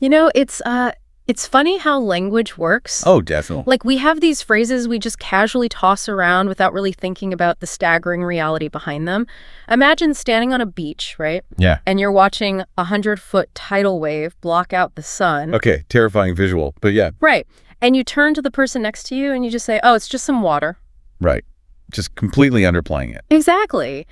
It's funny how language works. Oh, definitely. Like, we have these phrases we just casually toss around without really thinking about the staggering reality behind them. Imagine standing on a beach, right? Yeah. And you're watching a 100-foot tidal wave block out the sun. Okay, terrifying visual, but yeah. Right. And you turn to the person next to you and you just say, oh, it's just some water. Right. Just completely underplaying it. Exactly.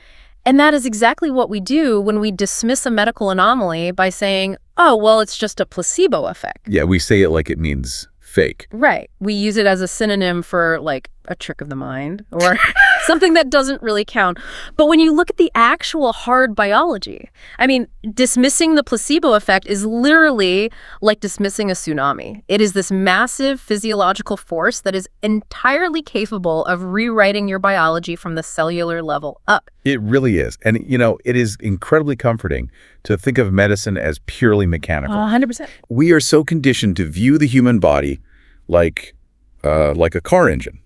And that is exactly what we do when we dismiss a medical anomaly by saying, oh, well, it's just a placebo effect. Yeah, we say it like it means fake. Right. We use it as a synonym for, like, a trick of the mind or something that doesn't really count. But when you look at the actual hard biology, I mean, dismissing the placebo effect is literally like dismissing a tsunami. It is this massive physiological force that is entirely capable of rewriting your biology from the cellular level up. It really is. And, it is incredibly comforting to think of medicine as purely mechanical. 100%. We are so conditioned to view the human body like a car engine.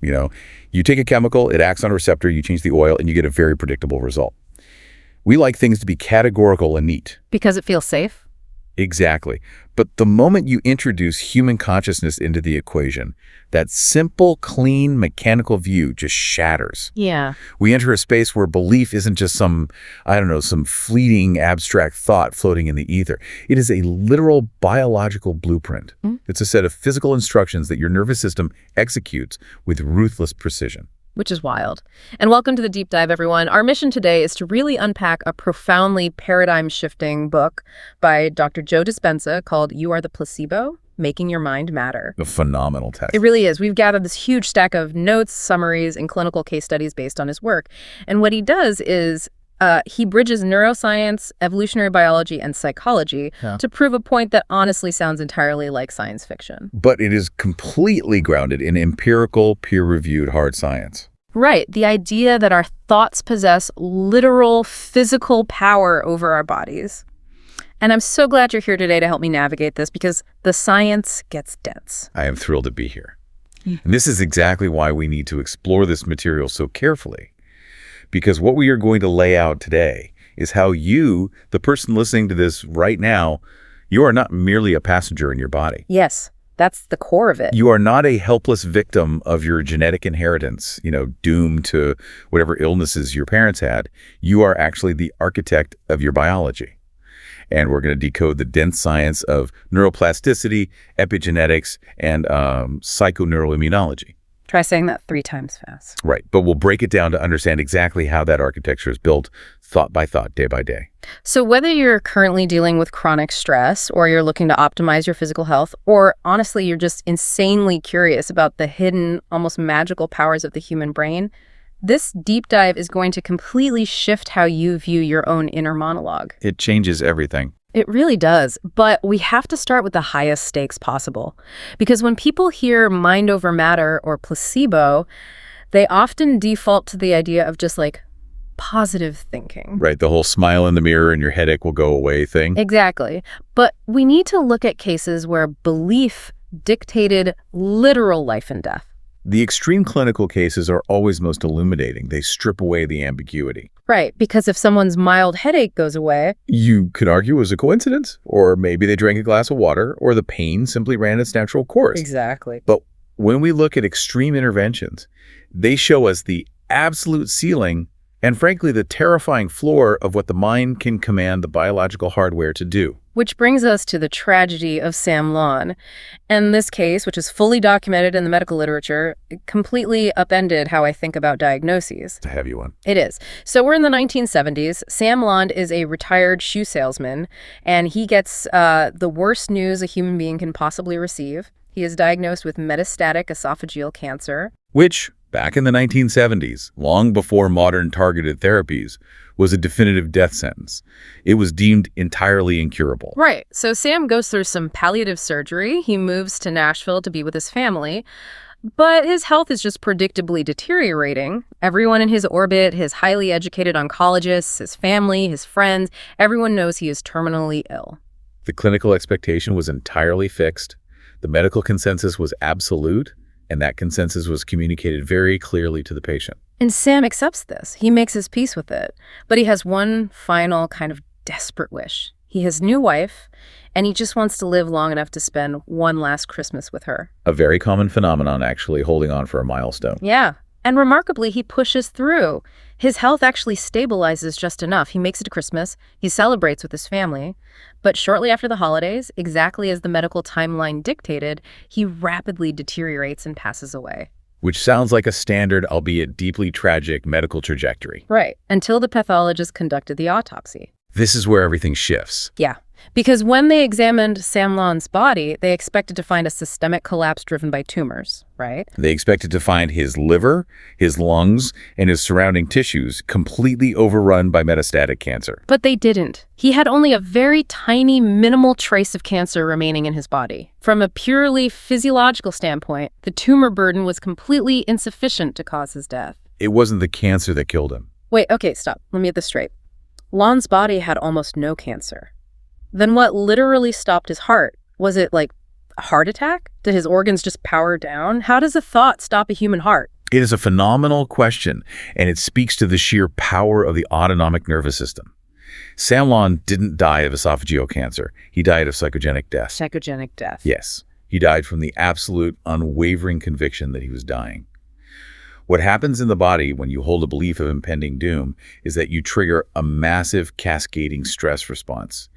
You take a chemical, it acts on a receptor, you change the oil, and you get a very predictable result. We like things to be categorical and neat. Because it feels safe? Exactly. But the moment you introduce human consciousness into the equation, that simple, clean, mechanical view just shatters. Yeah. We enter a space where belief isn't just some fleeting abstract thought floating in the ether. It is a literal biological blueprint. It's a set of physical instructions that your nervous system executes with ruthless precision. Which is wild. And welcome to the Deep Dive, everyone. Our mission today is to really unpack a profoundly paradigm-shifting book by Dr. Joe Dispenza called You Are the Placebo, Making Your Mind Matter. A phenomenal text. It really is. We've gathered this huge stack of notes, summaries, and clinical case studies based on his work. And what he does is he bridges neuroscience, evolutionary biology, and psychology to prove a point that honestly sounds entirely like science fiction. But it is completely grounded in empirical, peer-reviewed hard science. Right. The idea that our thoughts possess literal physical power over our bodies. And I'm so glad you're here today to help me navigate this because the science gets dense. I am thrilled to be here. And this is exactly why we need to explore this material so carefully. Because what we are going to lay out today is how you, the person listening to this right now, you are not merely a passenger in your body. Yes, that's the core of it. You are not a helpless victim of your genetic inheritance, doomed to whatever illnesses your parents had. You are actually the architect of your biology. And we're going to decode the dense science of neuroplasticity, epigenetics, and psychoneuroimmunology. Try saying that 3 times fast. Right, but we'll break it down to understand exactly how that architecture is built thought by thought, day by day. So whether you're currently dealing with chronic stress or you're looking to optimize your physical health, or honestly, you're just insanely curious about the hidden, almost magical powers of the human brain, this deep dive is going to completely shift how you view your own inner monologue. It changes everything. It really does, but we have to start with the highest stakes possible. Because when people hear mind over matter or placebo, they often default to the idea of just like positive thinking. Right, the whole smile in the mirror and your headache will go away thing. Exactly. But we need to look at cases where belief dictated literal life and death. The extreme clinical cases are always most illuminating. They strip away the ambiguity. Right, because if someone's mild headache goes away, you could argue it was a coincidence, or maybe they drank a glass of water, or the pain simply ran its natural course. Exactly. But when we look at extreme interventions, they show us the absolute ceiling and frankly the terrifying floor of what the mind can command the biological hardware to do. Which brings us to the tragedy of Sam Lon. And this case, which is fully documented in the medical literature, completely upended how I think about diagnoses. It's a heavy one. It is. So we're in the 1970s. Sam Lon is a retired shoe salesman, and he gets the worst news a human being can possibly receive. He is diagnosed with metastatic esophageal cancer. Which, back in the 1970s, long before modern targeted therapies, was a definitive death sentence. It was deemed entirely incurable. Right. So Sam goes through some palliative surgery. He moves to Nashville to be with his family. But his health is just predictably deteriorating. Everyone in his orbit, his highly educated oncologists, his family, his friends, everyone knows he is terminally ill. The clinical expectation was entirely fixed. The medical consensus was absolute. And that consensus was communicated very clearly to the patient. And Sam accepts this. He makes his peace with it. But he has one final kind of desperate wish. He has a new wife, and he just wants to live long enough to spend one last Christmas with her. A very common phenomenon, actually, holding on for a milestone. Yeah. And remarkably, he pushes through. His health actually stabilizes just enough. He makes it to Christmas. He celebrates with his family. But shortly after the holidays, exactly as the medical timeline dictated, he rapidly deteriorates and passes away. Which sounds like a standard, albeit deeply tragic, medical trajectory. Right. Until the pathologist conducted the autopsy. This is where everything shifts. Yeah. Because when they examined Sam Lon's body, they expected to find a systemic collapse driven by tumors, right? They expected to find his liver, his lungs, and his surrounding tissues completely overrun by metastatic cancer. But they didn't. He had only a very tiny, minimal trace of cancer remaining in his body. From a purely physiological standpoint, the tumor burden was completely insufficient to cause his death. It wasn't the cancer that killed him. Wait, okay, stop. Let me get this straight. Lon's body had almost no cancer. Then what literally stopped his heart? Was it like a heart attack? Did his organs just power down? How does a thought stop a human heart? It is a phenomenal question, and it speaks to the sheer power of the autonomic nervous system. Sam Lon didn't die of esophageal cancer. He died of psychogenic death. Psychogenic death. Yes. He died from the absolute, unwavering conviction that he was dying. What happens in the body when you hold a belief of impending doom is that you trigger a massive cascading stress response.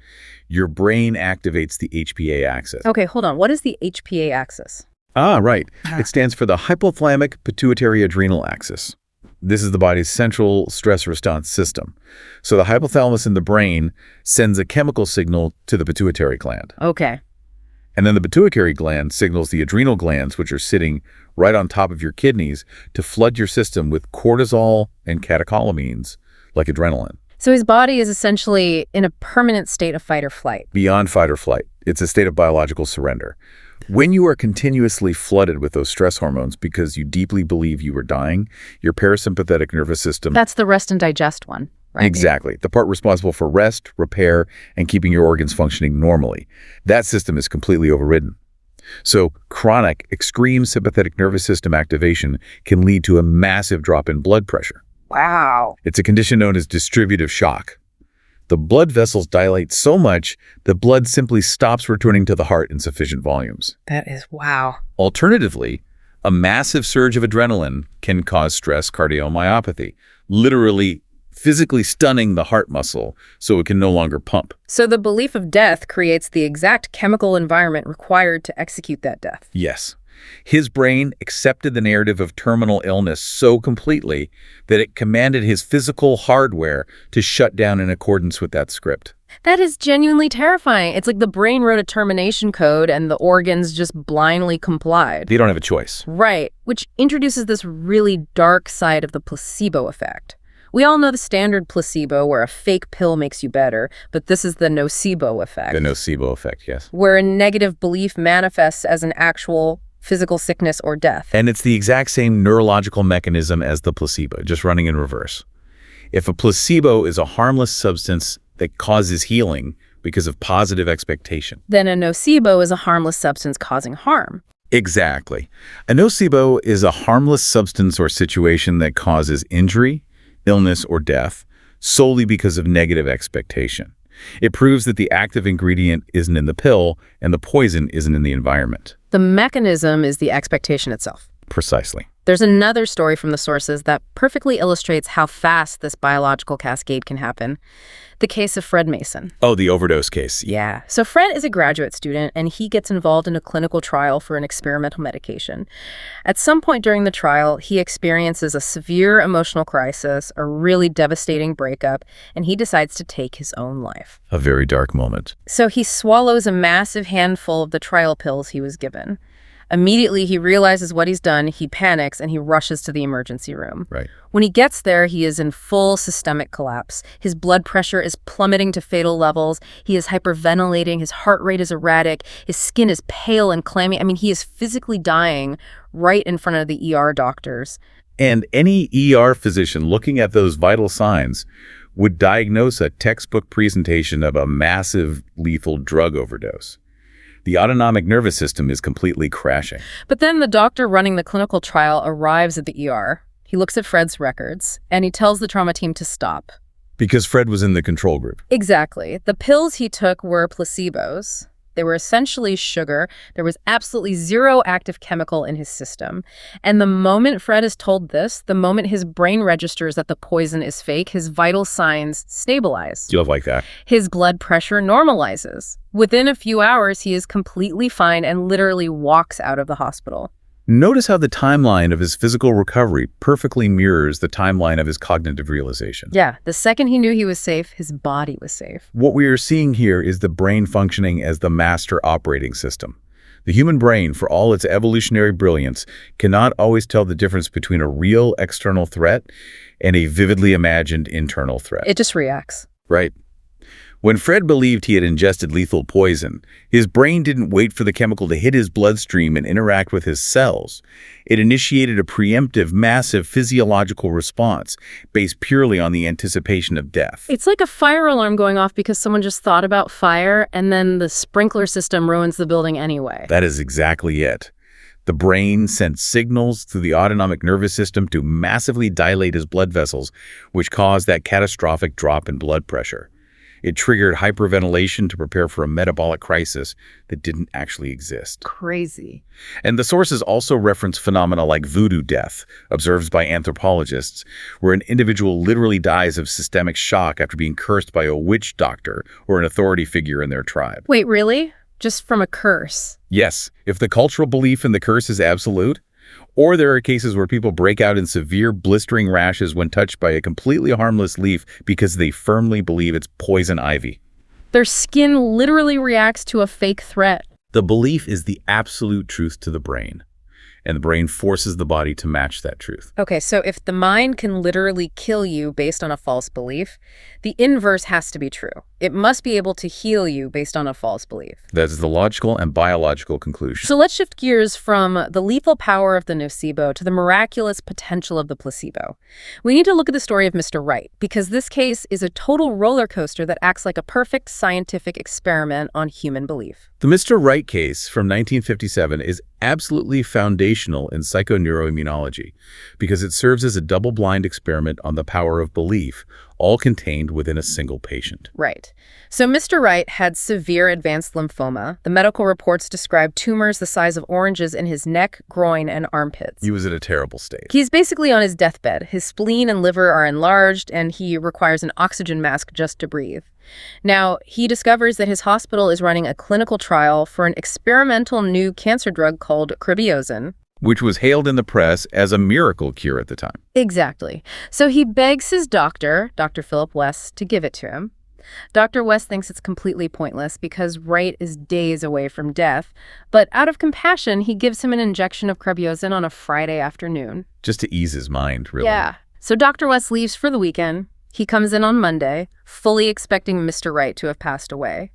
Your brain activates the HPA axis. Okay, hold on. What is the HPA axis? Ah, right. It stands for the hypothalamic pituitary adrenal axis. This is the body's central stress response system. So the hypothalamus in the brain sends a chemical signal to the pituitary gland. Okay. And then the pituitary gland signals the adrenal glands, which are sitting right on top of your kidneys, to flood your system with cortisol and catecholamines, like adrenaline. So his body is essentially in a permanent state of fight or flight. Beyond fight or flight. It's a state of biological surrender. When you are continuously flooded with those stress hormones because you deeply believe you are dying, your parasympathetic nervous system... That's the rest and digest one, right? Exactly. The part responsible for rest, repair, and keeping your organs functioning normally. That system is completely overridden. So chronic, extreme sympathetic nervous system activation can lead to a massive drop in blood pressure. Wow. It's a condition known as distributive shock. The blood vessels dilate so much that blood simply stops returning to the heart in sufficient volumes. That is wow. Alternatively, a massive surge of adrenaline can cause stress cardiomyopathy, literally physically stunning the heart muscle so it can no longer pump. So the belief of death creates the exact chemical environment required to execute that death. Yes. His brain accepted the narrative of terminal illness so completely that it commanded his physical hardware to shut down in accordance with that script. That is genuinely terrifying. It's like the brain wrote a termination code and the organs just blindly complied. They don't have a choice. Right, which introduces this really dark side of the placebo effect. We all know the standard placebo where a fake pill makes you better, but this is the nocebo effect. The nocebo effect, yes. Where a negative belief manifests as an actual physical sickness or death. And it's the exact same neurological mechanism as the placebo, just running in reverse. If a placebo is a harmless substance that causes healing because of positive expectation, then a nocebo is a harmless substance causing harm. Exactly. A nocebo is a harmless substance or situation that causes injury, illness, or death solely because of negative expectation. It proves that the active ingredient isn't in the pill and the poison isn't in the environment. The mechanism is the expectation itself. Precisely. There's another story from the sources that perfectly illustrates how fast this biological cascade can happen. The case of Fred Mason. Oh, the overdose case. Yeah. So Fred is a graduate student, and he gets involved in a clinical trial for an experimental medication. At some point during the trial, he experiences a severe emotional crisis, a really devastating breakup, and he decides to take his own life. A very dark moment. So he swallows a massive handful of the trial pills he was given. Immediately, he realizes what he's done, he panics, and he rushes to the emergency room. Right. When he gets there, he is in full systemic collapse. His blood pressure is plummeting to fatal levels. He is hyperventilating. His heart rate is erratic. His skin is pale and clammy. I mean, he is physically dying right in front of the ER doctors. And any ER physician looking at those vital signs would diagnose a textbook presentation of a massive lethal drug overdose. The autonomic nervous system is completely crashing. But then the doctor running the clinical trial arrives at the ER. He looks at Fred's records, and he tells the trauma team to stop. Because Fred was in the control group. Exactly. The pills he took were placebos. They were essentially sugar. There was absolutely zero active chemical in his system. And the moment Fred is told this, the moment his brain registers that the poison is fake, his vital signs stabilize. You love like that. His blood pressure normalizes. Within a few hours, he is completely fine and literally walks out of the hospital. Notice how the timeline of his physical recovery perfectly mirrors the timeline of his cognitive realization. Yeah, the second he knew he was safe, his body was safe. What we are seeing here is the brain functioning as the master operating system. The human brain, for all its evolutionary brilliance, cannot always tell the difference between a real external threat and a vividly imagined internal threat. It just reacts. Right. When Fred believed he had ingested lethal poison, his brain didn't wait for the chemical to hit his bloodstream and interact with his cells. It initiated a preemptive, massive physiological response based purely on the anticipation of death. It's like a fire alarm going off because someone just thought about fire and then the sprinkler system ruins the building anyway. That is exactly it. The brain sent signals through the autonomic nervous system to massively dilate his blood vessels, which caused that catastrophic drop in blood pressure. It triggered hyperventilation to prepare for a metabolic crisis that didn't actually exist. Crazy. And the sources also reference phenomena like voodoo death, observed by anthropologists, where an individual literally dies of systemic shock after being cursed by a witch doctor or an authority figure in their tribe. Wait, really? Just from a curse? Yes, if the cultural belief in the curse is absolute, or there are cases where people break out in severe blistering rashes when touched by a completely harmless leaf because they firmly believe it's poison ivy. Their skin literally reacts to a fake threat. The belief is the absolute truth to the brain, and the brain forces the body to match that truth. Okay, so if the mind can literally kill you based on a false belief, the inverse has to be true. It must be able to heal you based on a false belief. That is the logical and biological conclusion. So let's shift gears from the lethal power of the nocebo to the miraculous potential of the placebo. We need to look at the story of Mr. Wright, because this case is a total roller coaster that acts like a perfect scientific experiment on human belief. The Mr. Wright case from 1957 is absolutely foundational in psychoneuroimmunology because it serves as a double-blind experiment on the power of belief, all contained within a single patient. Right. So Mr. Wright had severe advanced lymphoma. The medical reports describe tumors the size of oranges in his neck, groin, and armpits. He was in a terrible state. He's basically on his deathbed. His spleen and liver are enlarged, and he requires an oxygen mask just to breathe. Now, he discovers that his hospital is running a clinical trial for an experimental new cancer drug called cribiosin, which was hailed in the press as a miracle cure at the time. Exactly. So he begs his doctor, Dr. Philip West, to give it to him. Dr. West thinks it's completely pointless because Wright is days away from death, but out of compassion, he gives him an injection of cribiosin on a Friday afternoon. Just to ease his mind, really. Yeah. So Dr. West leaves for the weekend. He comes in on Monday, fully expecting Mr. Wright to have passed away.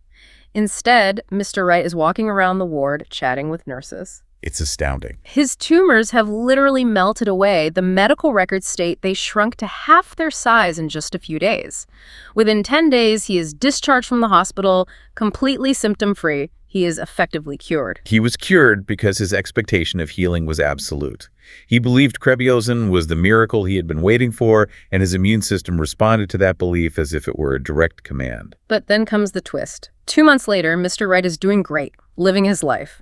Instead, Mr. Wright is walking around the ward, chatting with nurses. It's astounding. His tumors have literally melted away. The medical records state they shrunk to half their size in just a few days. Within 10 days, he is discharged from the hospital, completely symptom-free. He is effectively cured. He was cured because his expectation of healing was absolute. He believed cribiosin was the miracle he had been waiting for, and his immune system responded to that belief as if it were a direct command. But then comes the twist. 2 months later, Mr. Wright is doing great, living his life.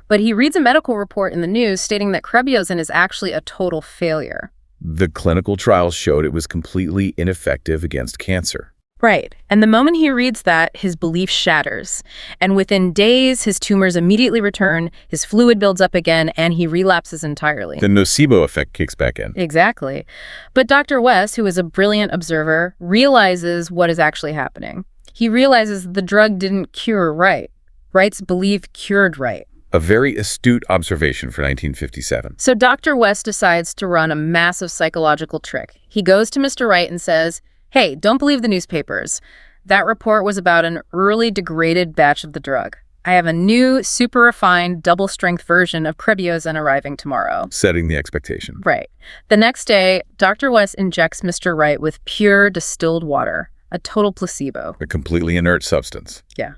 But he reads a medical report in the news stating that cribiosin is actually a total failure. The clinical trials showed it was completely ineffective against cancer. Right. And the moment he reads that, his belief shatters. And within days, his tumors immediately return, his fluid builds up again, and he relapses entirely. The nocebo effect kicks back in. Exactly. But Dr. West, who is a brilliant observer, realizes what is actually happening. He realizes the drug didn't cure Wright. Wright's belief cured Wright. A very astute observation for 1957. So Dr. West decides to run a massive psychological trick. He goes to Mr. Wright and says, "Hey, don't believe the newspapers. That report was about an early degraded batch of the drug. I have a new, super refined, double-strength version of cribiosin arriving tomorrow." Setting the expectation. Right. The next day, Dr. West injects Mr. Wright with pure distilled water, a total placebo. A completely inert substance. Yeah.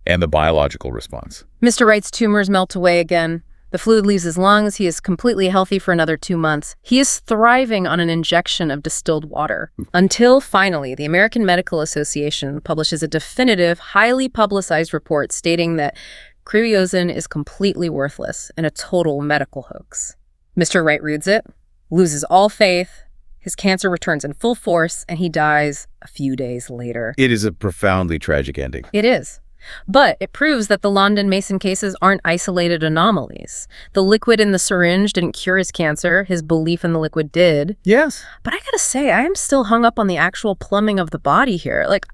And the biological response. Mr. Wright's tumors melt away again. The fluid leaves his lungs. He is completely healthy for another 2 months. He is thriving on an injection of distilled water. Until finally, the American Medical Association publishes a definitive, highly publicized report stating that cryosin is completely worthless and a total medical hoax. Mr. Wright reads it, loses all faith, his cancer returns in full force, and he dies a few days later. It is a profoundly tragic ending. It is. But it proves that the London Mason cases aren't isolated anomalies. The liquid in the syringe didn't cure his cancer. His belief in the liquid did. Yes. But I gotta say, I am still hung up on the actual plumbing of the body here. Like,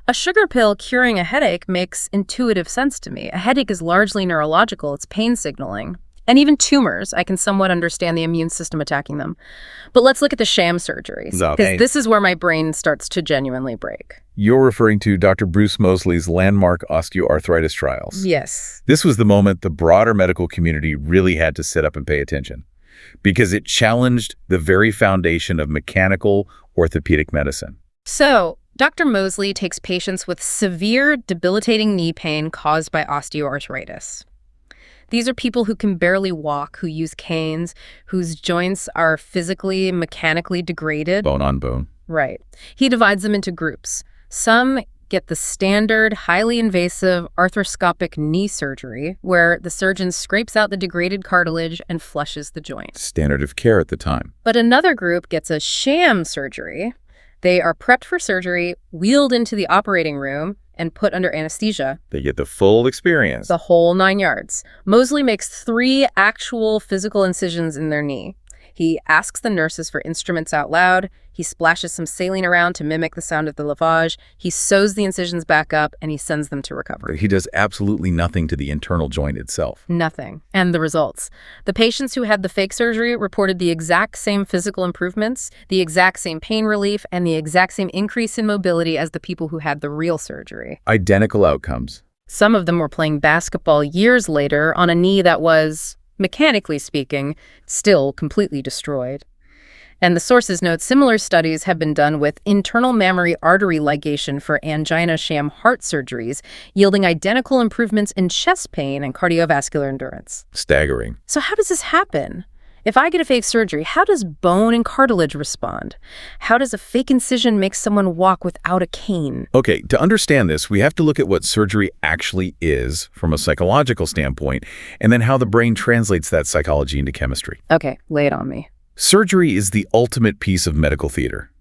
a sugar pill curing a headache makes intuitive sense to me. A headache is largely neurological. It's pain signaling. And even tumors, I can somewhat understand the immune system attacking them. But let's look at the sham surgeries, because this is where my brain starts to genuinely break. You're referring to Dr. Bruce Moseley's landmark osteoarthritis trials. Yes. This was the moment the broader medical community really had to sit up and pay attention, because it challenged the very foundation of mechanical orthopedic medicine. So, Dr. Moseley takes patients with severe, debilitating knee pain caused by osteoarthritis. These are people who can barely walk, who use canes, whose joints are physically, mechanically degraded. Bone on bone. Right. He divides them into groups. Some get the standard, highly invasive arthroscopic knee surgery, where the surgeon scrapes out the degraded cartilage and flushes the joint. Standard of care at the time. But another group gets a sham surgery. They are prepped for surgery, wheeled into the operating room, and put under anesthesia. They get the full experience. The whole 9 yards. Moseley makes 3 actual physical incisions in their knee. He asks the nurses for instruments out loud. He splashes some saline around to mimic the sound of the lavage. He sews the incisions back up, and he sends them to recovery. He does absolutely nothing to the internal joint itself. Nothing. And the results. The patients who had the fake surgery reported the exact same physical improvements, the exact same pain relief, and the exact same increase in mobility as the people who had the real surgery. Identical outcomes. Some of them were playing basketball years later on a knee that was, mechanically speaking, still completely destroyed. And the sources note similar studies have been done with internal mammary artery ligation for angina sham heart surgeries, yielding identical improvements in chest pain and cardiovascular endurance. Staggering. So how does this happen? If I get a fake surgery, how does bone and cartilage respond? How does a fake incision make someone walk without a cane? Okay, to understand this, we have to look at what surgery actually is from a psychological standpoint, and then how the brain translates that psychology into chemistry. Okay, lay it on me. Surgery is the ultimate piece of medical theater.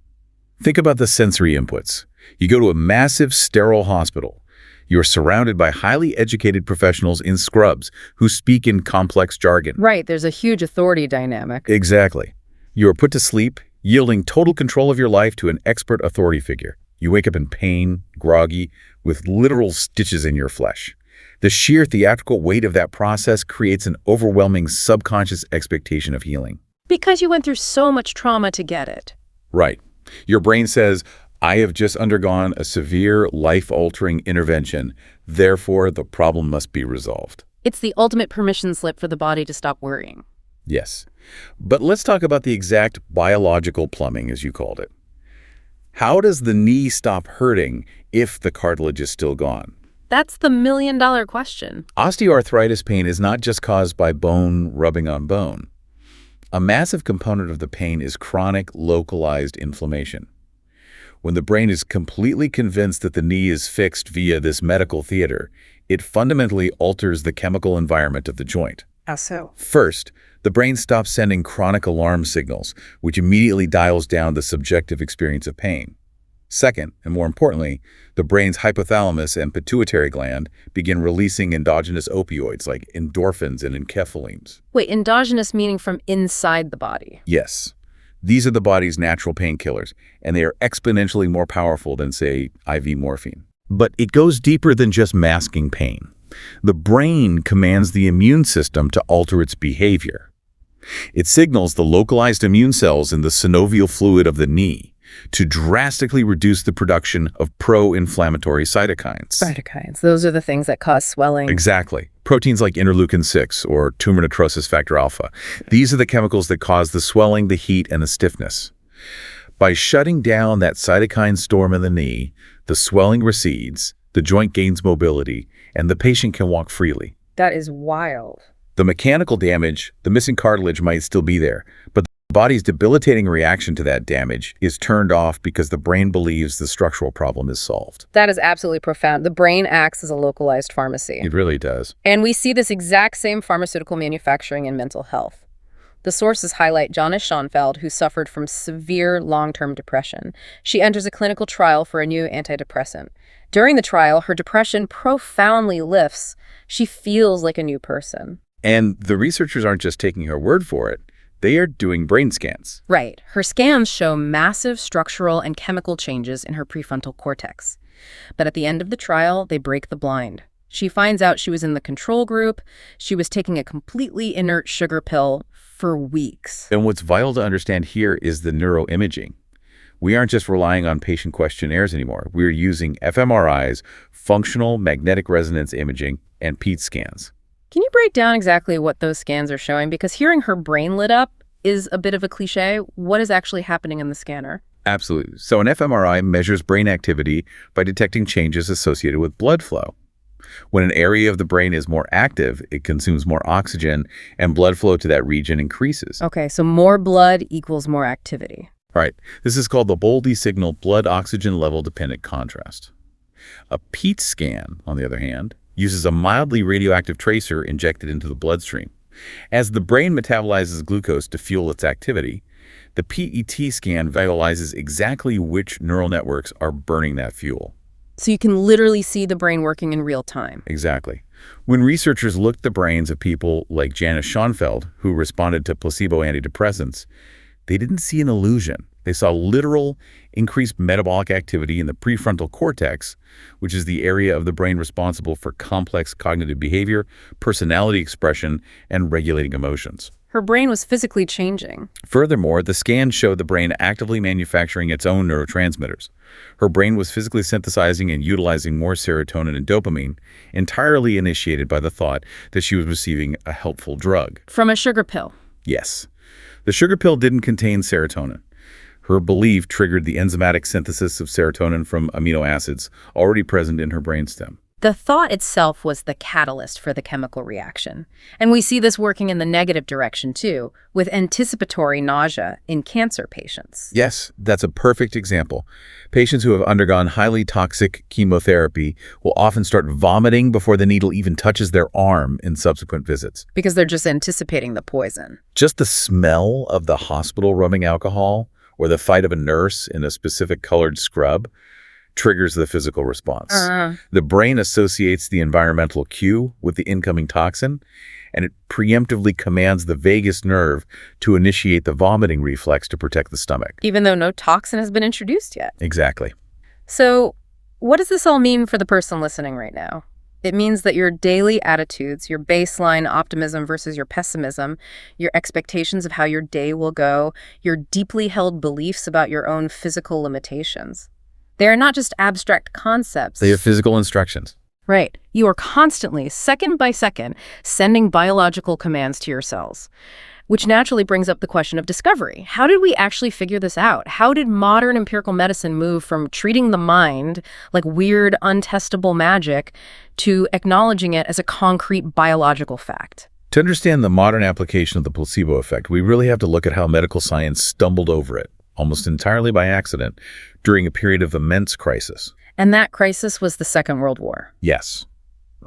Think about the sensory inputs. You go to a massive, sterile hospital. You're surrounded by highly educated professionals in scrubs who speak in complex jargon. Right, there's a huge authority dynamic. Exactly. You are put to sleep, yielding total control of your life to an expert authority figure. You wake up in pain, groggy, with literal stitches in your flesh. The sheer theatrical weight of that process creates an overwhelming subconscious expectation of healing. Because you went through so much trauma to get it. Right. Your brain says, I have just undergone a severe, life-altering intervention. Therefore, the problem must be resolved. It's the ultimate permission slip for the body to stop worrying. Yes. But let's talk about the exact biological plumbing, as you called it. How does the knee stop hurting if the cartilage is still gone? That's the million-dollar question. Osteoarthritis pain is not just caused by bone rubbing on bone. A massive component of the pain is chronic, localized inflammation. When the brain is completely convinced that the knee is fixed via this medical theater, it fundamentally alters the chemical environment of the joint. How so? First, the brain stops sending chronic alarm signals, which immediately dials down the subjective experience of pain. Second, and more importantly, the brain's hypothalamus and pituitary gland begin releasing endogenous opioids like endorphins and enkephalines. Wait, endogenous meaning from inside the body? Yes. These are the body's natural painkillers, and they are exponentially more powerful than, say, IV morphine. But it goes deeper than just masking pain. The brain commands the immune system to alter its behavior. It signals the localized immune cells in the synovial fluid of the knee to drastically reduce the production of pro-inflammatory cytokines. Cytokines. Those are the things that cause swelling. Exactly. Proteins like interleukin-6 or tumor necrosis factor alpha. These are the chemicals that cause the swelling, the heat, and the stiffness. By shutting down that cytokine storm in the knee, the swelling recedes, the joint gains mobility, and the patient can walk freely. That is wild. The mechanical damage, the missing cartilage might still be there, but the body's debilitating reaction to that damage is turned off because the brain believes the structural problem is solved. That is absolutely profound. The brain acts as a localized pharmacy. It really does. And we see this exact same pharmaceutical manufacturing in mental health. The sources highlight Janice Schoenfeld, who suffered from severe long-term depression. She enters a clinical trial for a new antidepressant. During the trial, her depression profoundly lifts. She feels like a new person. And the researchers aren't just taking her word for it. They are doing brain scans. Right. Her scans show massive structural and chemical changes in her prefrontal cortex. But at the end of the trial, they break the blind. She finds out she was in the control group. She was taking a completely inert sugar pill for weeks. And what's vital to understand here is the neuroimaging. We aren't just relying on patient questionnaires anymore. We're using fMRIs, functional magnetic resonance imaging, and PET scans. Can you break down exactly what those scans are showing? Because hearing her brain lit up is a bit of a cliche. What is actually happening in the scanner? Absolutely. So an fMRI measures brain activity by detecting changes associated with blood flow. When an area of the brain is more active, it consumes more oxygen, and blood flow to that region increases. Okay, so more blood equals more activity. Right. This is called the Boldy signal blood oxygen level dependent contrast. A PET scan, on the other hand, uses a mildly radioactive tracer injected into the bloodstream. As the brain metabolizes glucose to fuel its activity, the PET scan visualizes exactly which neural networks are burning that fuel. So you can literally see the brain working in real time. Exactly. When researchers looked at the brains of people like Janice Schoenfeld, who responded to placebo antidepressants, they didn't see an illusion. They saw literal increased metabolic activity in the prefrontal cortex, which is the area of the brain responsible for complex cognitive behavior, personality expression, and regulating emotions. Her brain was physically changing. Furthermore, the scan showed the brain actively manufacturing its own neurotransmitters. Her brain was physically synthesizing and utilizing more serotonin and dopamine, entirely initiated by the thought that she was receiving a helpful drug. From a sugar pill. Yes. The sugar pill didn't contain serotonin. Her belief triggered the enzymatic synthesis of serotonin from amino acids already present in her brainstem. The thought itself was the catalyst for the chemical reaction. And we see this working in the negative direction, too, with anticipatory nausea in cancer patients. Yes, that's a perfect example. Patients who have undergone highly toxic chemotherapy will often start vomiting before the needle even touches their arm in subsequent visits. Because they're just anticipating the poison. Just the smell of the hospital rubbing alcohol or the fight of a nurse in a specific colored scrub triggers the physical response. The brain associates the environmental cue with the incoming toxin, and it preemptively commands the vagus nerve to initiate the vomiting reflex to protect the stomach. Even though no toxin has been introduced yet. Exactly. So, what does this all mean for the person listening right now? It means that your daily attitudes, your baseline optimism versus your pessimism, your expectations of how your day will go, your deeply held beliefs about your own physical limitations. They are not just abstract concepts. They have physical instructions. Right. You are constantly, second by second, sending biological commands to your cells, which naturally brings up the question of discovery. How did we actually figure this out? How did modern empirical medicine move from treating the mind like weird, untestable magic to acknowledging it as a concrete biological fact? To understand the modern application of the placebo effect, we really have to look at how medical science stumbled over it, almost entirely by accident, during a period of immense crisis. And that crisis was the Second World War. Yes.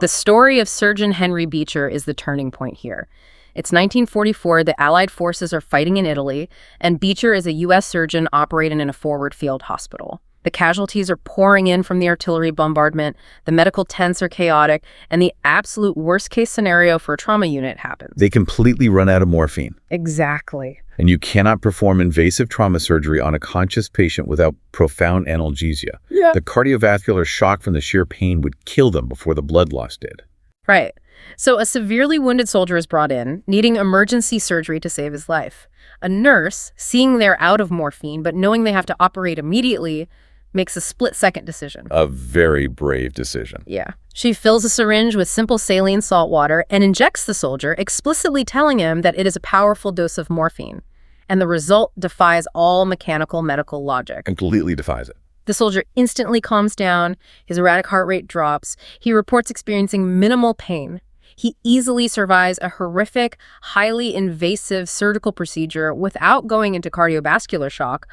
The story of Surgeon Henry Beecher is the turning point here. It's 1944, the Allied forces are fighting in Italy, and Beecher is a U.S. surgeon operating in a forward field hospital. The casualties are pouring in from the artillery bombardment, the medical tents are chaotic, and the absolute worst-case scenario for a trauma unit happens. They completely run out of morphine. Exactly. And you cannot perform invasive trauma surgery on a conscious patient without profound analgesia. Yeah. The cardiovascular shock from the sheer pain would kill them before the blood loss did. Right. So a severely wounded soldier is brought in, needing emergency surgery to save his life. A nurse, seeing they're out of morphine, but knowing they have to operate immediately, makes a split-second decision. A very brave decision. Yeah. She fills a syringe with simple saline salt water and injects the soldier, explicitly telling him that it is a powerful dose of morphine. And the result defies all mechanical medical logic. Completely defies it. The soldier instantly calms down, his erratic heart rate drops, he reports experiencing minimal pain. He easily survives a horrific, highly invasive surgical procedure without going into cardiovascular shock,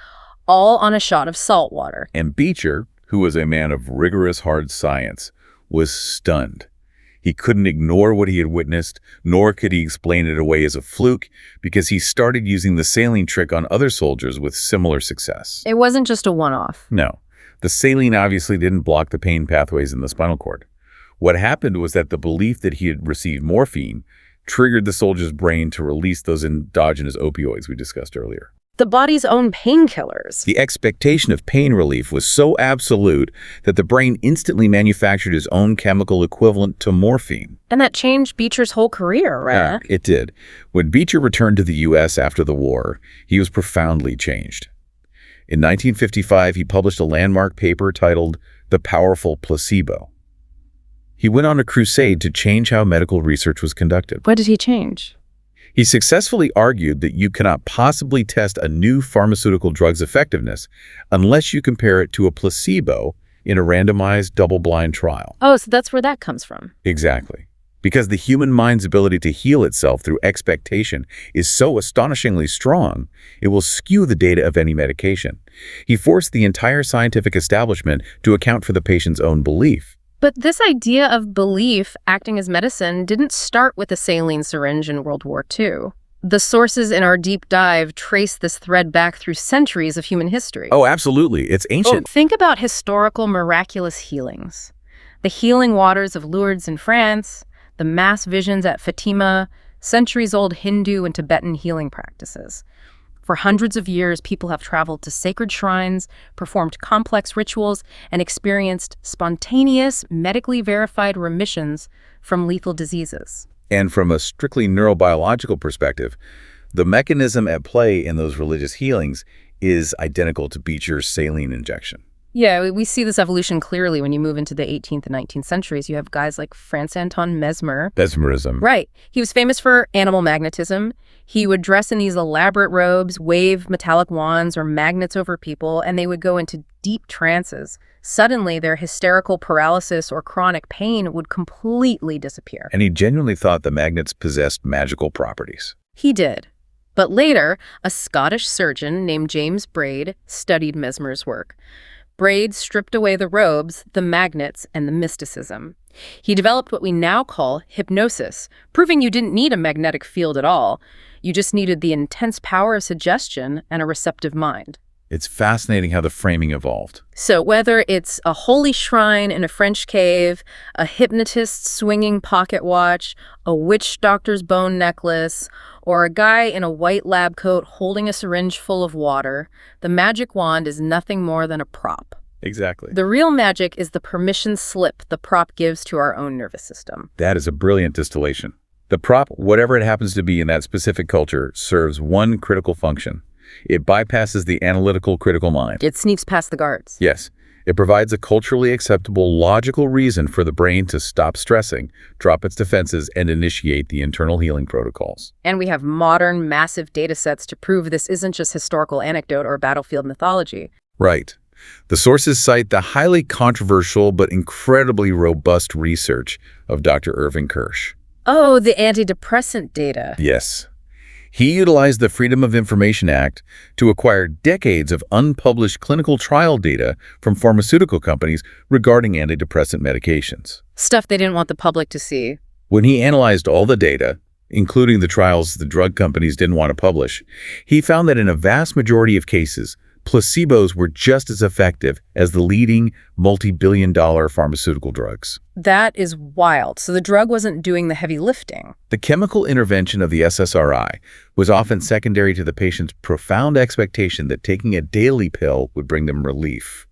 all on a shot of salt water. And Beecher, who was a man of rigorous hard science, was stunned. He couldn't ignore what he had witnessed, nor could he explain it away as a fluke, because he started using the saline trick on other soldiers with similar success. It wasn't just a one-off. No, the saline obviously didn't block the pain pathways in the spinal cord. What happened was that the belief that he had received morphine triggered the soldier's brain to release those endogenous opioids we discussed earlier. The body's own painkillers. The expectation of pain relief was so absolute that the brain instantly manufactured its own chemical equivalent to morphine. And that changed Beecher's whole career, right? Yeah, it did. When Beecher returned to the U.S. after the war, he was profoundly changed. In 1955, he published a landmark paper titled The Powerful Placebo. He went on a crusade to change how medical research was conducted. What did he change? He successfully argued that you cannot possibly test a new pharmaceutical drug's effectiveness unless you compare it to a placebo in a randomized double-blind trial. Oh, so that's where that comes from. Exactly. Because the human mind's ability to heal itself through expectation is so astonishingly strong, it will skew the data of any medication. He forced the entire scientific establishment to account for the patient's own belief. But this idea of belief acting as medicine didn't start with a saline syringe in World War II. The sources in our deep dive trace this thread back through centuries of human history. Oh, absolutely. It's ancient. Think about historical miraculous healings. The healing waters of Lourdes in France, the mass visions at Fatima, centuries-old Hindu and Tibetan healing practices. For hundreds of years, people have traveled to sacred shrines, performed complex rituals, and experienced spontaneous, medically verified remissions from lethal diseases. And from a strictly neurobiological perspective, the mechanism at play in those religious healings is identical to Beecher's saline injection. Yeah, we see this evolution clearly when you move into the 18th and 19th centuries. You have guys like Franz-Anton Mesmer. Mesmerism. Right. He was famous for animal magnetism. He would dress in these elaborate robes, wave metallic wands or magnets over people, and they would go into deep trances. Suddenly, their hysterical paralysis or chronic pain would completely disappear. And he genuinely thought the magnets possessed magical properties. He did. But later, a Scottish surgeon named James Braid studied Mesmer's work. Braid stripped away the robes, the magnets, and the mysticism. He developed what we now call hypnosis, proving you didn't need a magnetic field at all. You just needed the intense power of suggestion and a receptive mind. It's fascinating how the framing evolved. So whether it's a holy shrine in a French cave, a hypnotist swinging pocket watch, a witch doctor's bone necklace, or a guy in a white lab coat holding a syringe full of water, the magic wand is nothing more than a prop. Exactly. The real magic is the permission slip the prop gives to our own nervous system. That is a brilliant distillation. The prop, whatever it happens to be in that specific culture, serves one critical function. It bypasses the analytical critical mind. It sneaks past the guards. Yes. It provides a culturally acceptable, logical reason for the brain to stop stressing, drop its defenses, and initiate the internal healing protocols. And we have modern, massive data sets to prove this isn't just historical anecdote or battlefield mythology. Right. The sources cite the highly controversial but incredibly robust research of Dr. Irving Kirsch. Oh, the antidepressant data. Yes. He utilized the Freedom of Information Act to acquire decades of unpublished clinical trial data from pharmaceutical companies regarding antidepressant medications. Stuff they didn't want the public to see. When he analyzed all the data, including the trials the drug companies didn't want to publish, he found that in a vast majority of cases, placebos were just as effective as the leading multi-billion-dollar pharmaceutical drugs. That is wild. So the drug wasn't doing the heavy lifting. The chemical intervention of the SSRI was often secondary to the patient's profound expectation that taking a daily pill would bring them relief.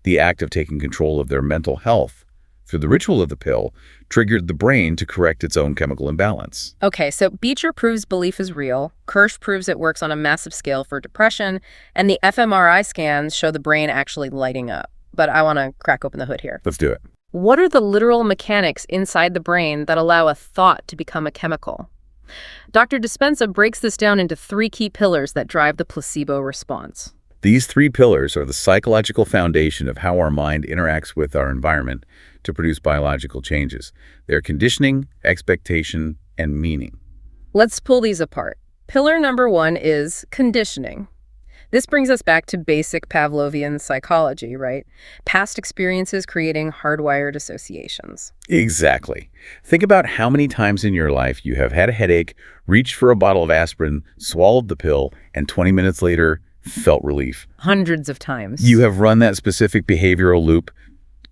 The act of taking control of their mental health through the ritual of the pill triggered the brain to correct its own chemical imbalance. Okay, so Beecher proves belief is real, Kirsch proves it works on a massive scale for depression, and the fMRI scans show the brain actually lighting up. But I want to crack open the hood here. Let's do it. What are the literal mechanics inside the brain that allow a thought to become a chemical? Dr. Dispenza breaks this down into 3 key pillars that drive the placebo response. These 3 pillars are the psychological foundation of how our mind interacts with our environment to produce biological changes. They're conditioning, expectation, and meaning. Let's pull these apart. Pillar number 1 is conditioning. This brings us back to basic Pavlovian psychology, right? Past experiences creating hardwired associations. Exactly. Think about how many times in your life you have had a headache, reached for a bottle of aspirin, swallowed the pill, and 20 minutes later felt relief. Hundreds of times. You have run that specific behavioral loop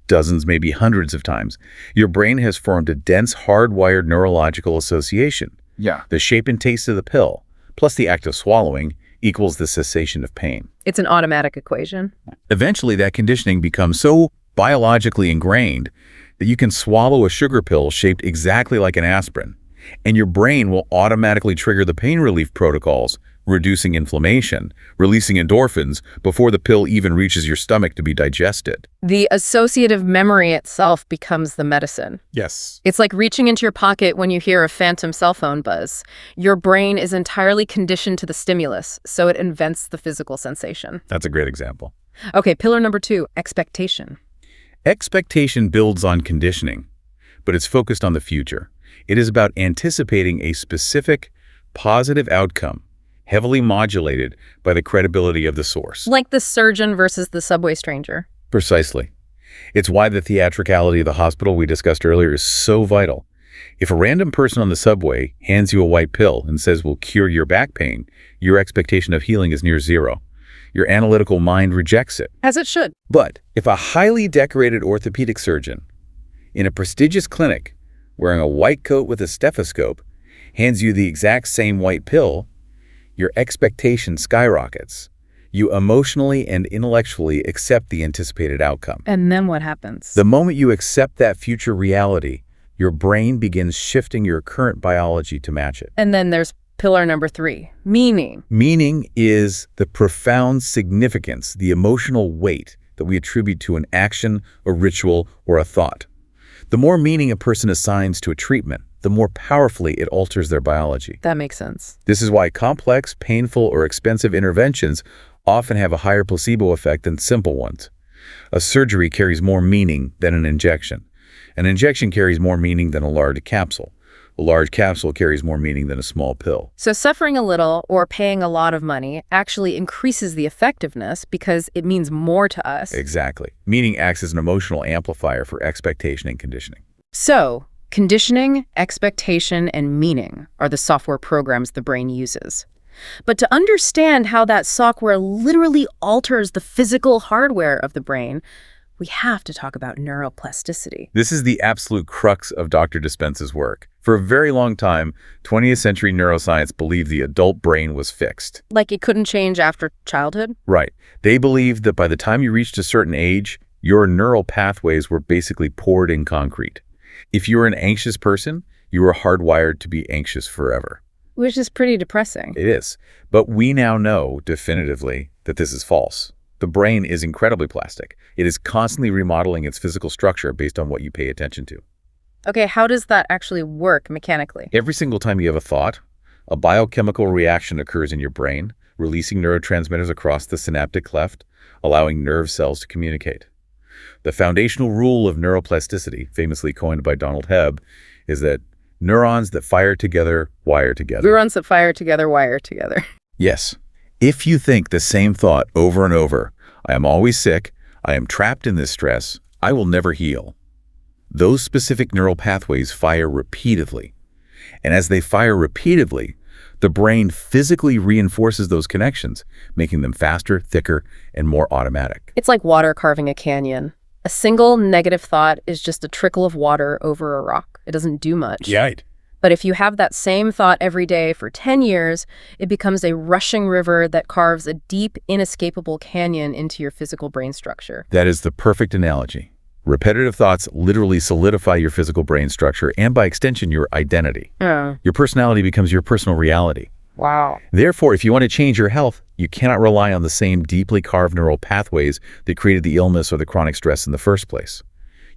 dozens, maybe hundreds of times. Your brain has formed a dense, hardwired neurological association. Yeah. The shape and taste of the pill, plus the act of swallowing, equals the cessation of pain. It's an automatic equation. Eventually, that conditioning becomes so biologically ingrained that you can swallow a sugar pill shaped exactly like an aspirin, and your brain will automatically trigger the pain relief protocols, reducing inflammation, releasing endorphins before the pill even reaches your stomach to be digested. The associative memory itself becomes the medicine. Yes. It's like reaching into your pocket when you hear a phantom cell phone buzz. Your brain is entirely conditioned to the stimulus, so it invents the physical sensation. That's a great example. Okay, pillar number 2, expectation. Expectation builds on conditioning, but it's focused on the future. It is about anticipating a specific, positive outcome, heavily modulated by the credibility of the source. Like the surgeon versus the subway stranger. Precisely. It's why the theatricality of the hospital we discussed earlier is so vital. If a random person on the subway hands you a white pill and says we'll cure your back pain, your expectation of healing is near zero. Your analytical mind rejects it. As it should. But if a highly decorated orthopedic surgeon in a prestigious clinic wearing a white coat with a stethoscope hands you the exact same white pill, your expectation skyrockets. You emotionally and intellectually accept the anticipated outcome. And then what happens? The moment you accept that future reality, your brain begins shifting your current biology to match it. And then there's pillar number 3, meaning. Meaning is the profound significance, the emotional weight that we attribute to an action, a ritual, or a thought. The more meaning a person assigns to a treatment, the more powerfully it alters their biology. That makes sense. This is why complex, painful, or expensive interventions often have a higher placebo effect than simple ones. A surgery carries more meaning than an injection. An injection carries more meaning than a large capsule. A large capsule carries more meaning than a small pill. So suffering a little or paying a lot of money actually increases the effectiveness because it means more to us. Exactly. Meaning acts as an emotional amplifier for expectation and conditioning. So, conditioning, expectation, and meaning are the software programs the brain uses. But to understand how that software literally alters the physical hardware of the brain, we have to talk about neuroplasticity. This is the absolute crux of Dr. Dispenza's work. For a very long time, 20th century neuroscience believed the adult brain was fixed. Like it couldn't change after childhood? Right. They believed that by the time you reached a certain age, your neural pathways were basically poured in concrete. If you were an anxious person, you were hardwired to be anxious forever. Which is pretty depressing. It is. But we now know definitively that this is false. The brain is incredibly plastic. It is constantly remodeling its physical structure based on what you pay attention to. Okay, how does that actually work mechanically? Every single time you have a thought, a biochemical reaction occurs in your brain, releasing neurotransmitters across the synaptic cleft, allowing nerve cells to communicate. The foundational rule of neuroplasticity, famously coined by Donald Hebb, is that neurons that fire together wire together. Neurons that fire together wire together. Yes. If you think the same thought over and over, I am always sick, I am trapped in this stress, I will never heal. Those specific neural pathways fire repeatedly. And as they fire repeatedly, the brain physically reinforces those connections, making them faster, thicker, and more automatic. It's like water carving a canyon. A single negative thought is just a trickle of water over a rock. It doesn't do much. Right. But if you have that same thought every day for 10 years, it becomes a rushing river that carves a deep, inescapable canyon into your physical brain structure. That is the perfect analogy. Repetitive thoughts literally solidify your physical brain structure and, by extension, your identity. Your personality becomes your personal reality. Wow. Therefore, if you want to change your health, you cannot rely on the same deeply carved neural pathways that created the illness or the chronic stress in the first place.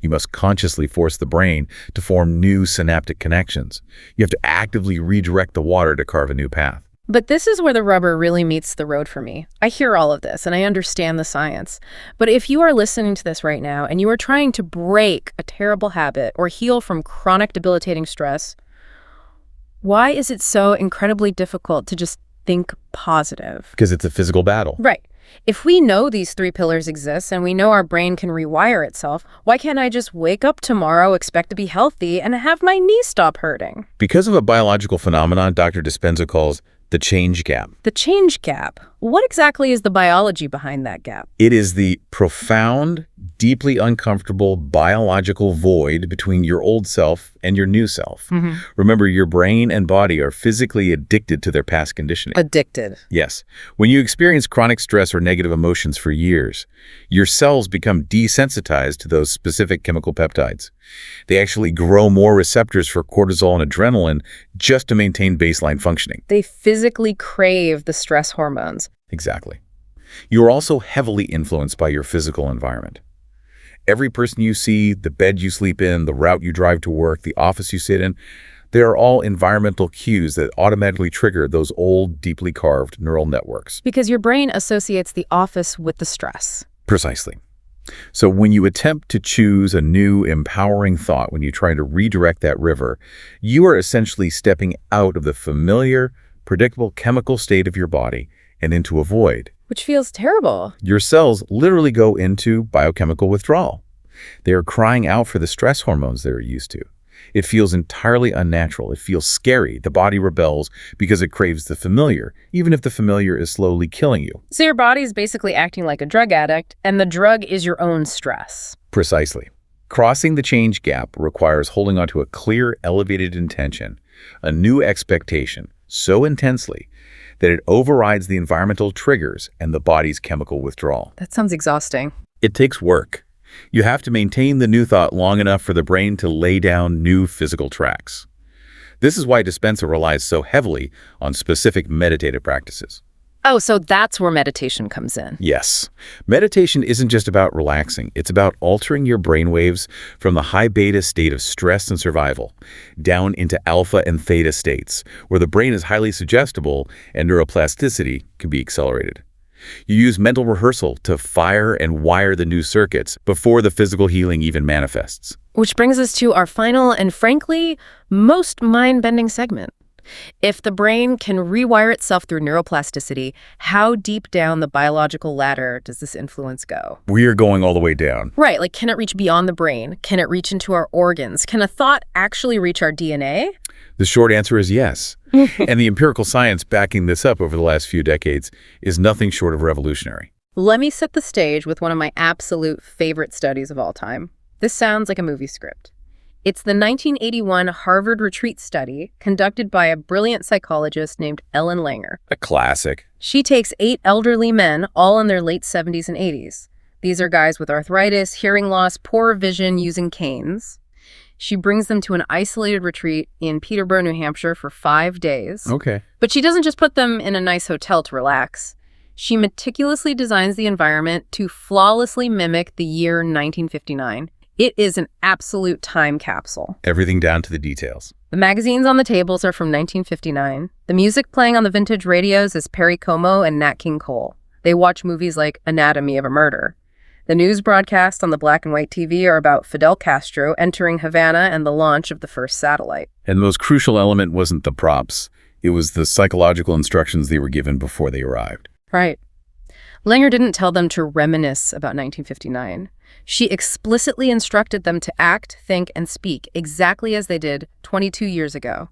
You must consciously force the brain to form new synaptic connections. You have to actively redirect the water to carve a new path. But this is where the rubber really meets the road for me. I hear all of this and I understand the science. But if you are listening to this right now and you are trying to break a terrible habit or heal from chronic debilitating stress, why is it so incredibly difficult to just think positive? Because it's a physical battle. Right. If we know these three pillars exist and we know our brain can rewire itself, why can't I just wake up tomorrow, expect to be healthy, and have my knee stop hurting? Because of a biological phenomenon Dr. Dispenza calls the change gap. The change gap. What exactly is the biology behind that gap? It is the profound, deeply uncomfortable biological void between your old self and your new self. Remember, your brain and body are physically addicted to their past conditioning. Addicted. Yes. When you experience chronic stress or negative emotions for years, your cells become desensitized to those specific chemical peptides. They actually grow more receptors for cortisol and adrenaline just to maintain baseline functioning. They physically crave the stress hormones. Exactly. You are also heavily influenced by your physical environment. Every person you see, the bed you sleep in, the route you drive to work, the office you sit in, they are all environmental cues that automatically trigger those old, deeply carved neural networks. Because your brain associates the office with the stress. Precisely. So when you attempt to choose a new, empowering thought, when you try to redirect that river, you are essentially stepping out of the familiar, predictable chemical state of your body and into a void. Which feels terrible. Your cells literally go into biochemical withdrawal. They are crying out for the stress hormones they're used to. It feels entirely unnatural. It feels scary. The body rebels because it craves the familiar, even if the familiar is slowly killing you. So your body's basically acting like a drug addict, and the drug is your own stress. Precisely. Crossing the change gap requires holding on to a clear, elevated intention, a new expectation, so intensely that it overrides the environmental triggers and the body's chemical withdrawal. That sounds exhausting. It takes work. You have to maintain the new thought long enough for the brain to lay down new physical tracks. This is why Dispenza relies so heavily on specific meditative practices. Oh, so that's where meditation comes in. Yes. Meditation isn't just about relaxing. It's about altering your brainwaves from the high beta state of stress and survival down into alpha and theta states, where the brain is highly suggestible and neuroplasticity can be accelerated. You use mental rehearsal to fire and wire the new circuits before the physical healing even manifests. Which brings us to our final and, frankly, most mind-bending segment. If the brain can rewire itself through neuroplasticity, how deep down the biological ladder does this influence go? We are going all the way down. Right, like can it reach beyond the brain? Can it reach into our organs? Can a thought actually reach our DNA? The short answer is yes. And the empirical science backing this up over the last few decades is nothing short of revolutionary. Let me set the stage with one of my absolute favorite studies of all time. This sounds like a movie script. It's the 1981 Harvard Retreat Study conducted by a brilliant psychologist named Ellen Langer. A classic. She takes 8 elderly men, all in their late 70s and 80s. These are guys with arthritis, hearing loss, poor vision, using canes. She brings them to an isolated retreat in Peterborough, New Hampshire for 5 days. Okay. But she doesn't just put them in a nice hotel to relax. She meticulously designs the environment to flawlessly mimic the year 1959. It is an absolute time capsule. Everything down to the details. The magazines on the tables are from 1959. The music playing on the vintage radios is Perry Como and Nat King Cole. They watch movies like Anatomy of a Murder. The news broadcasts on the black and white TV are about Fidel Castro entering Havana and the launch of the first satellite. And the most crucial element wasn't the props. It was the psychological instructions they were given before they arrived. Right. Langer didn't tell them to reminisce about 1959. She explicitly instructed them to act, think, and speak exactly as they did 22 years ago.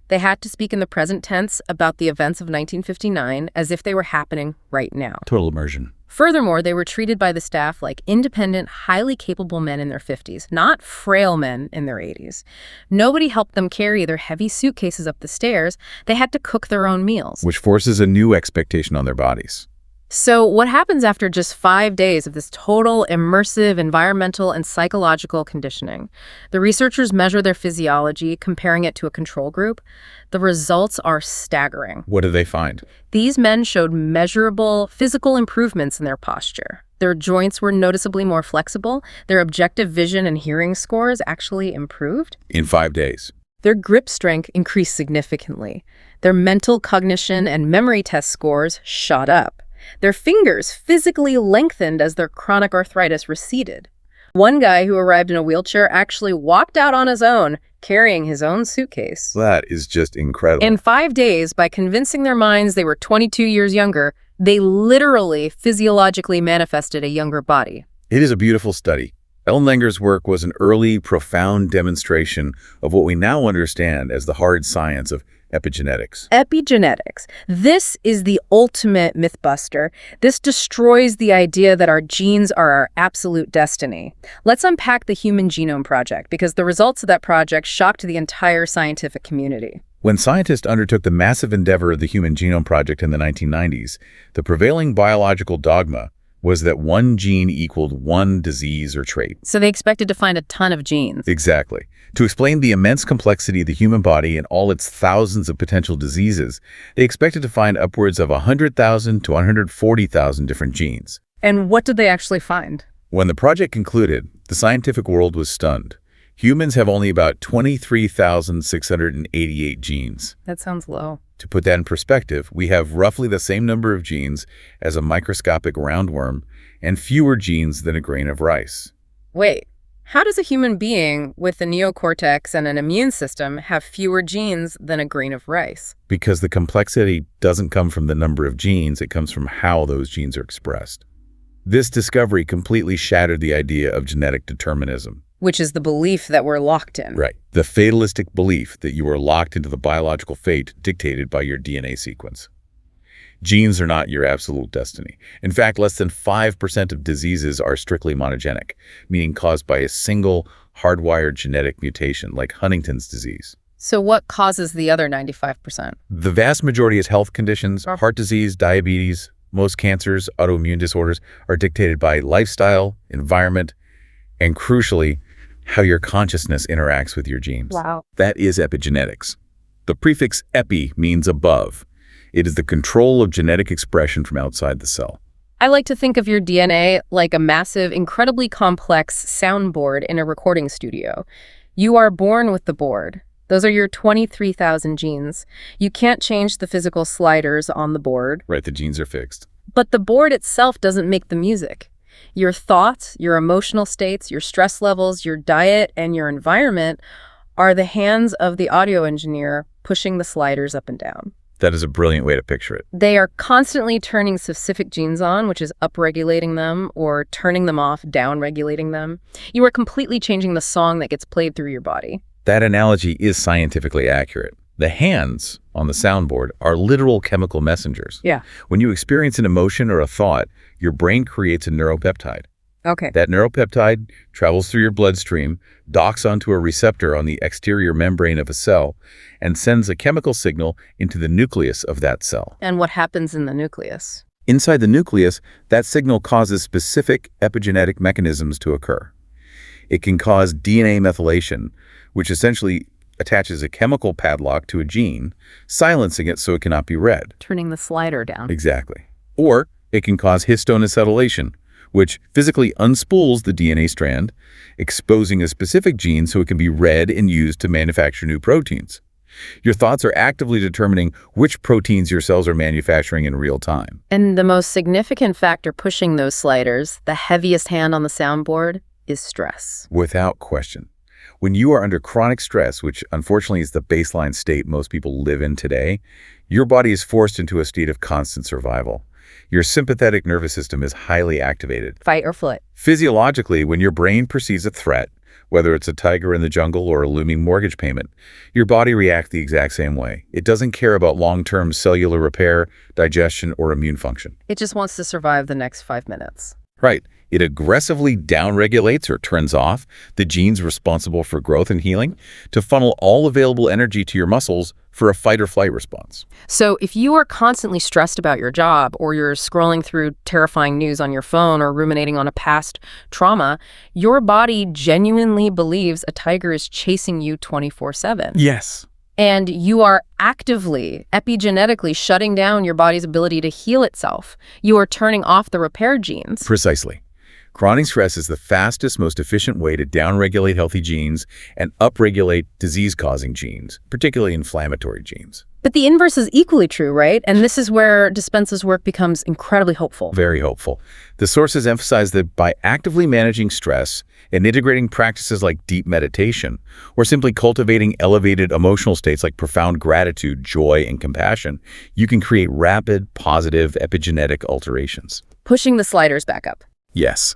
They had to speak in the present tense about the events of 1959 as if they were happening right now. Total immersion. Furthermore, they were treated by the staff like independent, highly capable men in their 50s, not frail men in their 80s. Nobody helped them carry their heavy suitcases up the stairs. They had to cook their own meals. Which forces a new expectation on their bodies. So what happens after just 5 days of this total, immersive, environmental, and psychological conditioning? The researchers measure their physiology, comparing it to a control group. The results are staggering. What do they find? These men showed measurable physical improvements in their posture. Their joints were noticeably more flexible. Their objective vision and hearing scores actually improved. In 5 days. Their grip strength increased significantly. Their mental cognition and memory test scores shot up. Their fingers physically lengthened as their chronic arthritis receded. One guy who arrived in a wheelchair actually walked out on his own, carrying his own suitcase. That is just incredible. In 5 days, by convincing their minds they were 22 years younger, they literally physiologically manifested a younger body. It is a beautiful study. Ellen Langer's work was an early, profound demonstration of what we now understand as the hard science of epigenetics. Epigenetics. This is the ultimate mythbuster. This destroys the idea that our genes are our absolute destiny. Let's unpack the Human Genome Project, because the results of that project shocked the entire scientific community. When scientists undertook the massive endeavor of the Human Genome Project in the 1990s, the prevailing biological dogma was that one gene equaled one disease or trait. So they expected to find a ton of genes. Exactly. To explain the immense complexity of the human body and all its thousands of potential diseases, they expected to find upwards of 100,000 to 140,000 different genes. And what did they actually find? When the project concluded, the scientific world was stunned. Humans have only about 23,688 genes. That sounds low. To put that in perspective, we have roughly the same number of genes as a microscopic roundworm and fewer genes than a grain of rice. Wait, how does a human being with a neocortex and an immune system have fewer genes than a grain of rice? Because the complexity doesn't come from the number of genes, it comes from how those genes are expressed. This discovery completely shattered the idea of genetic determinism. Which is the belief that we're locked in. Right. The fatalistic belief that you are locked into the biological fate dictated by your DNA sequence. Genes are not your absolute destiny. In fact, less than 5% of diseases are strictly monogenic, meaning caused by a single hardwired genetic mutation like Huntington's disease. So what causes the other 95%? The vast majority is health conditions, heart disease, diabetes. Most cancers, autoimmune disorders are dictated by lifestyle, environment, and crucially, how your consciousness interacts with your genes. Wow. That is epigenetics. The prefix epi means above. It is the control of genetic expression from outside the cell. I like to think of your DNA like a massive, incredibly complex soundboard in a recording studio. You are born with the board. Those are your 23,000 genes. You can't change the physical sliders on the board. Right, the genes are fixed. But the board itself doesn't make the music. Your thoughts, your emotional states, your stress levels, your diet, and your environment are the hands of the audio engineer pushing the sliders up and down. That is a brilliant way to picture it. They are constantly turning specific genes on, which is upregulating them, or turning them off, downregulating them. You are completely changing the song that gets played through your body. That analogy is scientifically accurate. The hands on the soundboard are literal chemical messengers. Yeah. When you experience an emotion or a thought, your brain creates a neuropeptide. Okay. That neuropeptide travels through your bloodstream, docks onto a receptor on the exterior membrane of a cell, and sends a chemical signal into the nucleus of that cell. And what happens in the nucleus? Inside the nucleus, that signal causes specific epigenetic mechanisms to occur. It can cause DNA methylation, which essentially attaches a chemical padlock to a gene, silencing it so it cannot be read. Turning the slider down. Exactly. Or it can cause histone acetylation, which physically unspools the DNA strand, exposing a specific gene so it can be read and used to manufacture new proteins. Your thoughts are actively determining which proteins your cells are manufacturing in real time. And the most significant factor pushing those sliders, the heaviest hand on the soundboard, is stress. Without question. When you are under chronic stress, which unfortunately is the baseline state most people live in today, your body is forced into a state of constant survival. Your sympathetic nervous system is highly activated. Fight or flight. Physiologically, when your brain perceives a threat, whether it's a tiger in the jungle or a looming mortgage payment, your body reacts the exact same way. It doesn't care about long-term cellular repair, digestion, or immune function. It just wants to survive the next 5 minutes. Right. It aggressively downregulates or turns off the genes responsible for growth and healing to funnel all available energy to your muscles for a fight or flight response. So if you are constantly stressed about your job, or you're scrolling through terrifying news on your phone, or ruminating on a past trauma, your body genuinely believes a tiger is chasing you 24/7. Yes. And you are actively, epigenetically shutting down your body's ability to heal itself. You are turning off the repair genes. Precisely. Chronic stress is the fastest, most efficient way to downregulate healthy genes and upregulate disease-causing genes, particularly inflammatory genes. But the inverse is equally true, right? And this is where Dispenza's work becomes incredibly hopeful. Very hopeful. The sources emphasize that by actively managing stress and integrating practices like deep meditation, or simply cultivating elevated emotional states like profound gratitude, joy, and compassion, you can create rapid, positive epigenetic alterations. Pushing the sliders back up. Yes.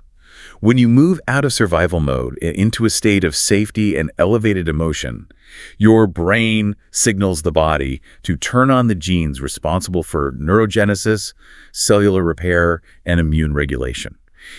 When you move out of survival mode and into a state of safety and elevated emotion, your brain signals the body to turn on the genes responsible for neurogenesis, cellular repair, and immune regulation.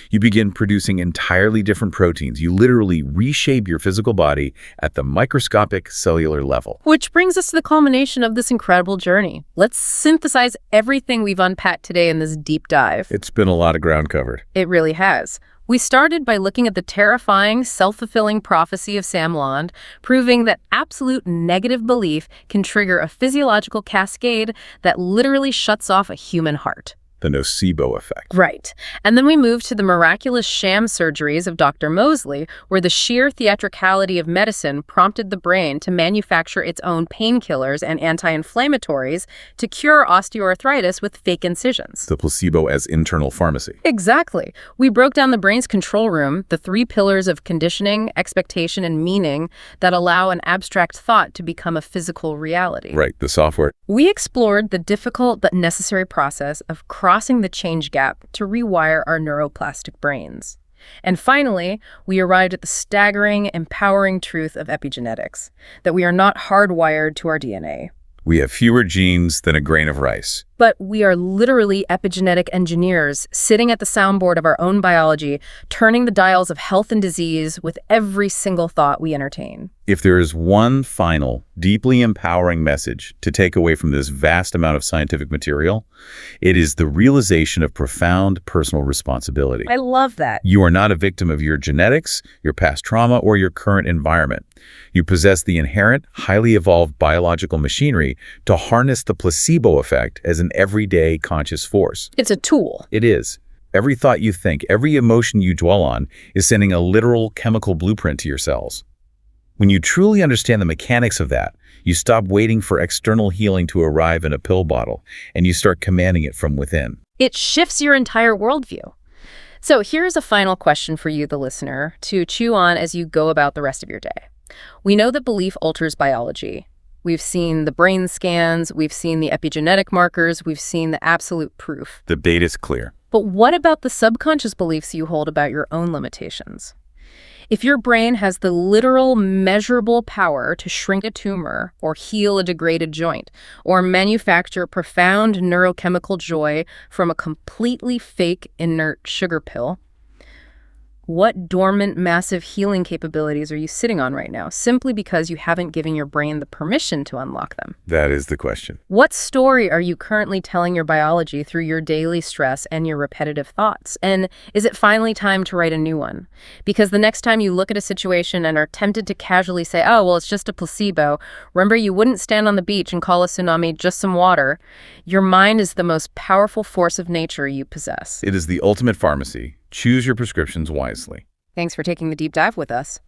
You begin producing entirely different proteins. You literally reshape your physical body at the microscopic cellular level. Which brings us to the culmination of this incredible journey. Let's synthesize everything we've unpacked today in this deep dive. It's been a lot of ground covered. It really has. We started by looking at the terrifying, self-fulfilling prophecy of Sam Lond, proving that absolute negative belief can trigger a physiological cascade that literally shuts off a human heart. The nocebo effect. Right. And then we moved to the miraculous sham surgeries of Dr. Mosley, where the sheer theatricality of medicine prompted the brain to manufacture its own painkillers and anti-inflammatories to cure osteoarthritis with fake incisions. The placebo as internal pharmacy. Exactly. We broke down the brain's control room, the 3 pillars of conditioning, expectation, and meaning that allow an abstract thought to become a physical reality. Right, the software. We explored the difficult but necessary process of crossing the change gap to rewire our neuroplastic brains. And finally, we arrived at the staggering, empowering truth of epigenetics, that we are not hardwired to our DNA. We have fewer genes than a grain of rice. But we are literally epigenetic engineers sitting at the soundboard of our own biology, turning the dials of health and disease with every single thought we entertain. If there is one final, deeply empowering message to take away from this vast amount of scientific material, it is the realization of profound personal responsibility. I love that. You are not a victim of your genetics, your past trauma, or your current environment. You possess the inherent, highly evolved biological machinery to harness the placebo effect as an everyday conscious force. It's a tool. It is. Every thought you think, every emotion you dwell on is sending a literal chemical blueprint to your cells. When you truly understand the mechanics of that, you stop waiting for external healing to arrive in a pill bottle, and you start commanding it from within. It shifts your entire worldview. So here's a final question for you, the listener, to chew on as you go about the rest of your day. We know that belief alters biology. We've seen the brain scans, we've seen the epigenetic markers, we've seen the absolute proof. The data is clear. But what about the subconscious beliefs you hold about your own limitations? If your brain has the literal, measurable power to shrink a tumor or heal a degraded joint or manufacture profound neurochemical joy from a completely fake, inert sugar pill, what dormant, massive healing capabilities are you sitting on right now simply because you haven't given your brain the permission to unlock them? That is the question. What story are you currently telling your biology through your daily stress and your repetitive thoughts? And is it finally time to write a new one? Because the next time you look at a situation and are tempted to casually say, oh, well, it's just a placebo, remember you wouldn't stand on the beach and call a tsunami just some water. Your mind is the most powerful force of nature you possess. It is the ultimate pharmacy. Choose your prescriptions wisely. Thanks for taking the deep dive with us.